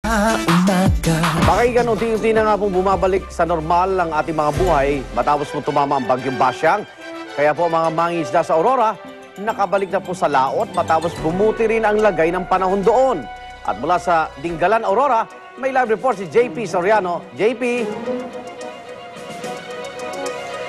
Umaga. Pakaigan, unti-unti na nga pong bumabalik sa normal ang ating mga buhay matapos po tumama ang bagyong Basyang. Kaya po mga mangingisda sa Aurora, nakabalik na po sa laot matapos bumuti rin ang lagay ng panahon doon. At mula sa Dingalan, Aurora, may live report si JP Soriano. JP!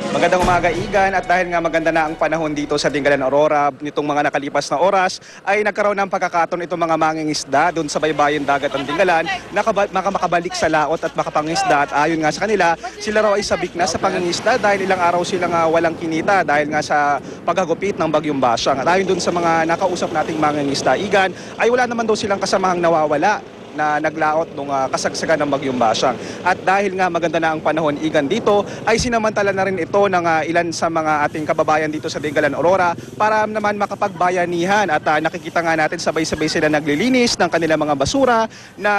Magandang umaga, Igan. At dahil nga maganda na ang panahon dito sa Dingalan, Aurora, nitong mga nakalipas na oras, ay nagkaroon ng pagkakataon itong mga mangingisda doon sa baybayin dagat ng Dingalan na makabalik sa laot at makapangisda. At ayon nga sa kanila, sila raw ay sabik na sa pangingisda dahil ilang araw silang walang kinita dahil nga sa paghagupit ng bagyong Basyang. At ayon doon sa mga nakausap nating mangingisda, Igan, ay wala naman daw silang kasamahang nawawala na naglaot nung kasagsagan ng bagyong Basyang. At dahil nga maganda na ang panahon, Igan, dito ay sinamantala na rin ito ng ilan sa mga ating kababayan dito sa Dingalan, Aurora para naman makapagbayanihan. At nakikita nga natin sabay-sabay sila naglilinis ng kanilang mga basura na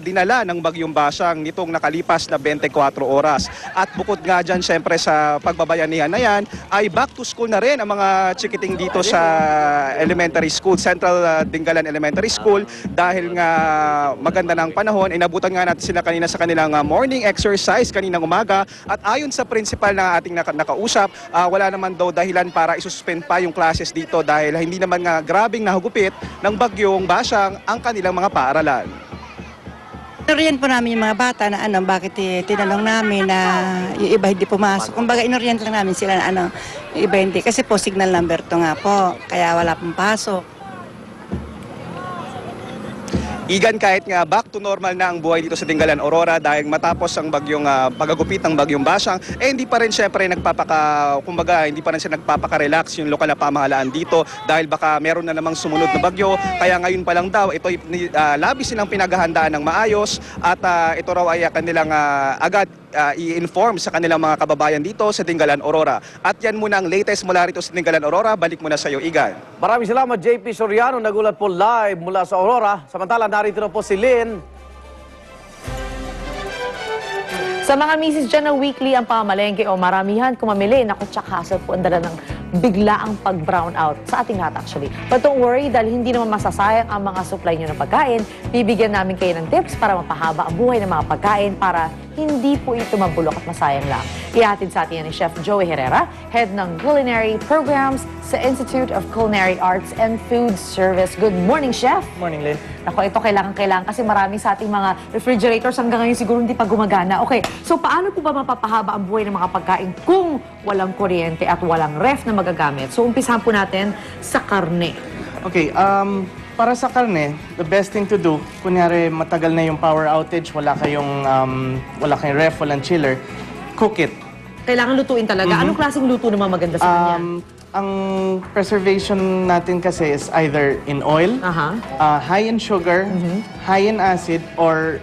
dinala ng bagyong Basyang nitong nakalipas na 24 oras. At bukod nga dyan, syempre sa pagbabayanihan na yan, ay back to school na rin ang mga chikiting dito sa elementary school, Central Dingalan Elementary School, dahil nga maganda na ang panahon. Inabutan nga natin sila kanina sa kanilang morning exercise kaninang umaga. At ayon sa principal na ating nakausap, wala naman daw dahilan para isuspend pa yung classes dito dahil hindi naman nga grabing nahugupit ng bagyong Basyang ang kanilang mga paaralan. Inorient po namin yung mga bata na bakit tinanong namin na yung iba hindi pumasok. Kumbaga inorient lang namin sila na yung iba hindi. Kasi po signal number 2 nga po, kaya wala pong pasok. Igan, kahit nga back to normal na ang buhay dito sa Dingalan, Aurora dahil matapos ang bagyong paggagupit ng bagyong Basyang, hindi pa rin syempre hindi pa rin siya nagpapaka-relax yung lokal na pamahalaan dito dahil baka meron na namang sumunod na bagyo. Kaya ngayon pa lang daw, ito labis silang pinaghahandaan ng maayos at ito raw ay kanilang agad i-inform sa kanilang mga kababayan dito sa Dingalan, Aurora. At yan muna ang latest mula rito sa Dingalan, Aurora. Balik muna sa iyo, Igan. Maraming salamat, JP Soriano. Nagulat po live mula sa Aurora. Samantala, narito na po si Lynn. Sa mga misis dyan na weekly ang pamalengke o maramihan kumamili, naku, tsak hassle po ang dala ng biglaang pag-brown out sa ating lahat actually. But don't worry, dahil hindi naman masasayang ang mga supply nyo ng pagkain, bibigyan namin kayo ng tips para mapahaba ang buhay ng mga pagkain para hindi po ito mabulok at masayang lang. Ihatid sa atin ni Chef Joey Herrera, Head ng Culinary Programs sa Institute of Culinary Arts and Food Service. Good morning, Chef! Morning, Lynn. Ako, ito kailangan kasi marami sa ating mga refrigerators hanggang ngayon siguro hindi pa gumagana. Okay, so paano po ba mapapahaba ang buhay ng mga pagkain kung walang kuryente at walang ref na magagamit? So umpisahan po natin sa karne. Okay, para sa karne, the best thing to do, kunyari matagal na yung power outage, wala kayong ref, walang chiller, cook it. Kailangan lutuin talaga. Anong klaseng luto naman maganda sa kanya? Ang preservation natin kasi is either in oil, high in sugar, high in acid, or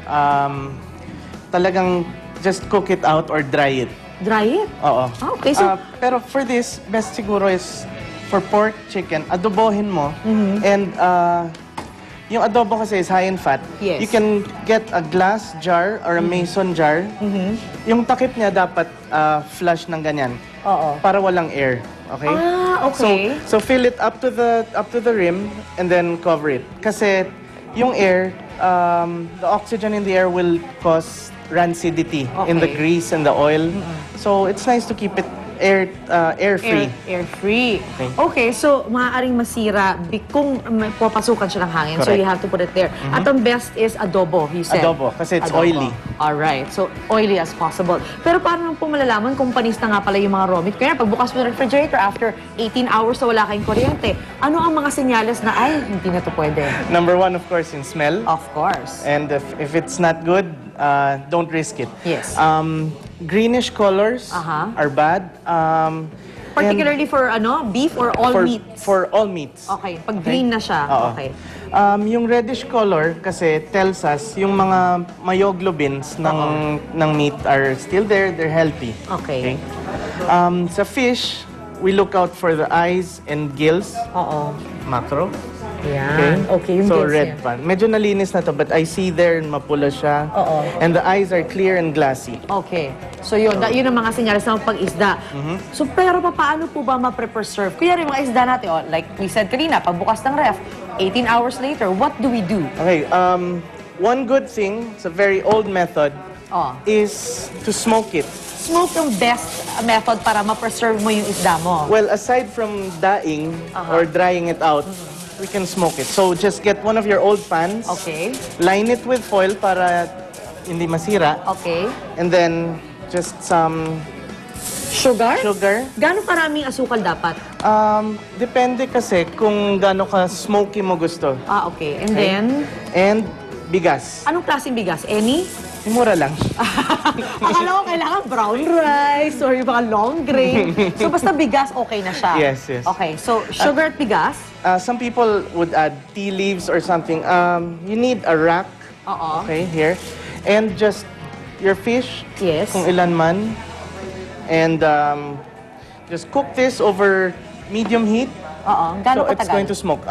talagang just cook it out or dry it. Dry it? Oo. Okay, so pero for this, best siguro is for pork, chicken, adobohin mo. And yung adobo kasi is high in fat. Yes. You can get a glass jar or a mason jar. Yung takip niya dapat flush ng ganyan. Oo. Para walang air. Okay? Okay. So fill it up to the rim and then cover it. Kasi yung air, the oxygen in the air will cause rancidity in the grease and the oil. So it's nice to keep it air-free. Air-free. Okay, so maaaring masira kung papasukan siya ng hangin. Correct. So you have to put it there. At ang best is adobo, you said. Adobo, kasi it's oily. Alright, so oily as possible. Pero paano po malalaman kung panis na nga pala yung mga raw meat? Kaya pagbukas mo ng refrigerator after 18 hours na wala kayong kuryente, ano ang mga senyales na, ay, hindi na to pwede? Number one, of course, in smell. Of course. And if it's not good, don't risk it. Yes. Greenish colors are bad. Particularly for beef or all meats? For all meats. Okay, pag green na siya. Oo. Okay. Yung reddish color kasi tells us yung mga myoglobins ng meat are still there, they're healthy. Okay. Sa fish, we look out for the eyes and gills. Macro. Yan. Okay, yung So gills red niya. pa. Medyo nalinis na to, but I see there mapula siya. And the eyes are clear and glassy. Okay. So yun, yun ang mga senyales ng pag-isda. So pero paano po ba ma-preserve? Kuya rin mga isda natin, like we said kanina, pagbukas ng ref, 18 hours later, what do we do? Okay, one good thing, it's a very old method, Oh. is to smoke it. Smoke yung best method para ma-preserve mo yung isda mo. Well, aside from daing or drying it out, we can smoke it. So just get one of your old pans, Okay. line it with foil para hindi masira, Okay. and then just some Sugar? sugar. Gano'ng karaming asukal dapat? Depende kasi kung gaano ka smoky mo gusto. Ah, okay. And then, And bigas. anong klaseng bigas? Any? Mura lang. Akala ko kailangan brown rice or yung mga long grain. So basta bigas, okay na siya? Yes, yes. Okay, so sugar at bigas? Some people would add tea leaves or something. You need a rack, Oo. okay, here. And just your fish, Yes. kung ilan man. And just cook this over medium heat. Oo. So Gano'ng it's katagal? going to smoke.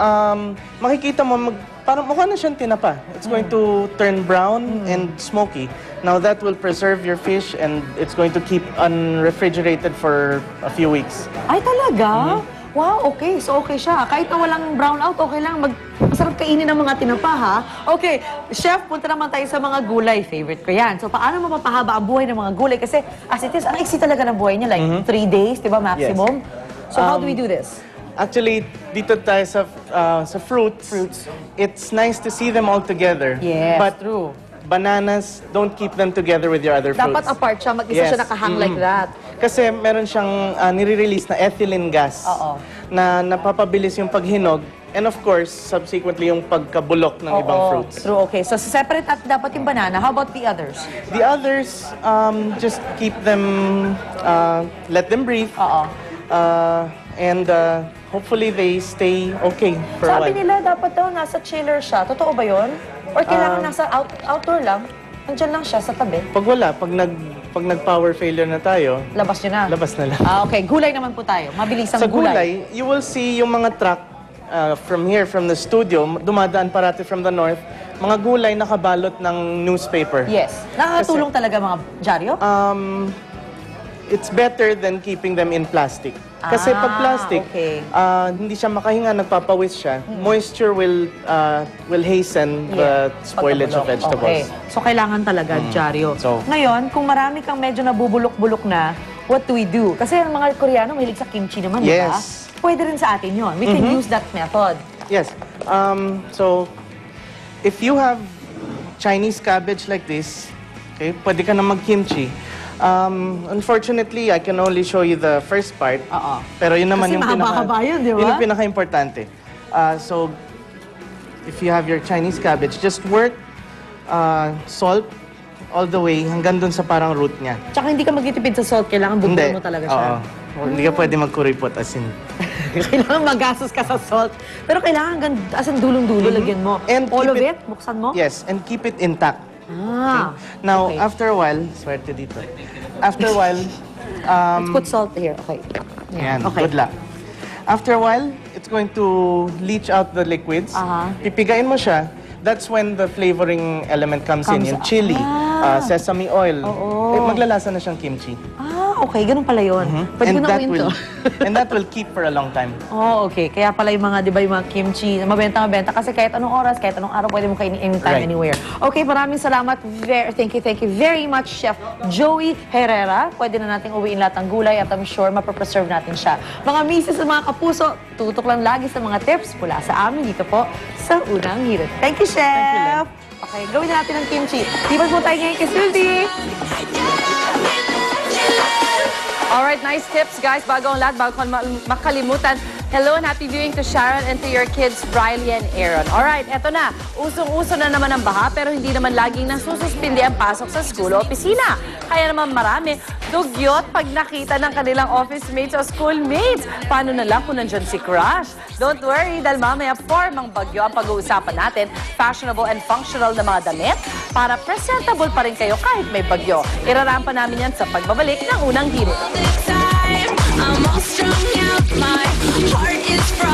Makikita mo, parang mukha na siyang tinapa. It's going to turn brown and smoky. Now that will preserve your fish and it's going to keep unrefrigerated for a few weeks. Ay, talaga? Wow, okay. So, okay siya. Kahit na walang brown out, okay lang. Masarap kainin ng mga tinapa, ha? Okay, chef, punta naman tayo sa mga gulay. Favorite ko yan. So, paano mapapahaba ang buhay ng mga gulay? Kasi, as it is, ang iksi talaga ng buhay niya. Like, 3 days, di ba, maximum? So, how do we do this? Actually, dito tayo sa fruits. It's nice to see them all together. Yes, But true. bananas, don't keep them together with your other fruits. Dapat apart siya, mag-isa siya nakahang like that. Kasi meron siyang nire-release na ethylene gas Oo. na napapabilis yung paghinog and of course, subsequently yung pagkabulok ng ibang Oo, fruits. true, okay. So, separate at dapat yung banana. How about the others? The others, just keep them, let them breathe. Oo. And hopefully they stay okay for a Sabi while. nila, dapat daw nasa chiller siya. Totoo ba yun? Or kailangan nasa outdoor lang? Nandiyan lang siya sa tabi. Pag wala, pag nag-power failure na tayo, Labas nyo na. labas na lang. Ah, okay. Gulay naman po tayo. Mabilis ang Sa gulay, you will see yung mga truck from here, from the studio, dumadaan parati from the north, mga gulay nakabalot ng newspaper. Yes. Nakakatulong talaga mga dyaryo? It's better than keeping them in plastic. Kasi pag plastic, okay. hindi siya makahinga, nagpapawis siya. Moisture will hasten the spoilage of Pagkabulok. vegetables. Okay. So, kailangan talaga dyaryo. So- Ngayon, kung marami kang medyo nabubulok-bulok na, what do we do? Kasi ang mga Koreano, mahilig sa kimchi naman, di ba? Yes. Pwede rin sa atin yun. We can use that method. Yes. So, if you have Chinese cabbage like this, okay, pwede ka na mag-kimchi. Unfortunately, I can only show you the first part. Oo. Pero yun naman Kasi yung mahaba-haba yun, di ba? Yun yung pinaka-importante. So, if you have your Chinese cabbage, just work salt all the way hanggang dun sa parang root niya. Tsaka hindi ka magtitipid sa salt. Kailangan bubuin mo talaga siya. Oo. Hindi ka pwede magkuripot as in. Kailangan magastos ka sa salt. Pero kailangan as in dulong-dulo, lagyan mo. And All of keep it? Buksan mo? Yes, and keep it intact. Ah. Now, okay. after a while, swerte dito. After a while, Let's put salt here. Okay. yan, Okay. good luck. After a while, it's going to leach out the liquids. Pipigain mo siya. That's when the flavoring element comes in. Yung chili, sesame oil. Oo. Maglalasa na siyang kimchi. Ah, okay. Ganun pala yun. Pwede ko na uwin to. And that will keep for a long time. Oh, okay. Kaya pala yung mga, di ba, yung mga kimchi, mabenta. Kasi kahit anong oras, kahit anong araw, pwede mo kainin anytime, Right. anywhere. Okay, maraming salamat. Thank you very much, Chef Joey Herrera. Pwede na nating uwiin lahat ng gulay at I'm sure mapapreserve natin siya. Mga misis at mga kapuso, tutok lang lagi sa mga tips mula sa amin dito po sa Unang Hirit. Thank you, Chef! Okay, gawin na natin ng kimchi. Diba po tayo ngayon kay Sylvie? Alright, nice tips, guys. Bago ang lahat, bago ko makalimutan. Hello and happy viewing to Sharon and to your kids, Briley and Aaron. Alright, eto na. Usong-uso na naman ang baha, pero hindi naman laging nasususpindi ang pasok sa school o opisina. Kaya naman marami, dugyot pag nakita ng kanilang office mates o schoolmates. Paano na lang kung nandyan si Crush? Don't worry, dahil mamaya formang bagyo ang pag-uusapan natin. Fashionable and functional na mga damit para presentable pa rin kayo kahit may bagyo. Irarampa namin yan sa pagbabalik ng Unang Hirit. I'm all strung out, my heart is from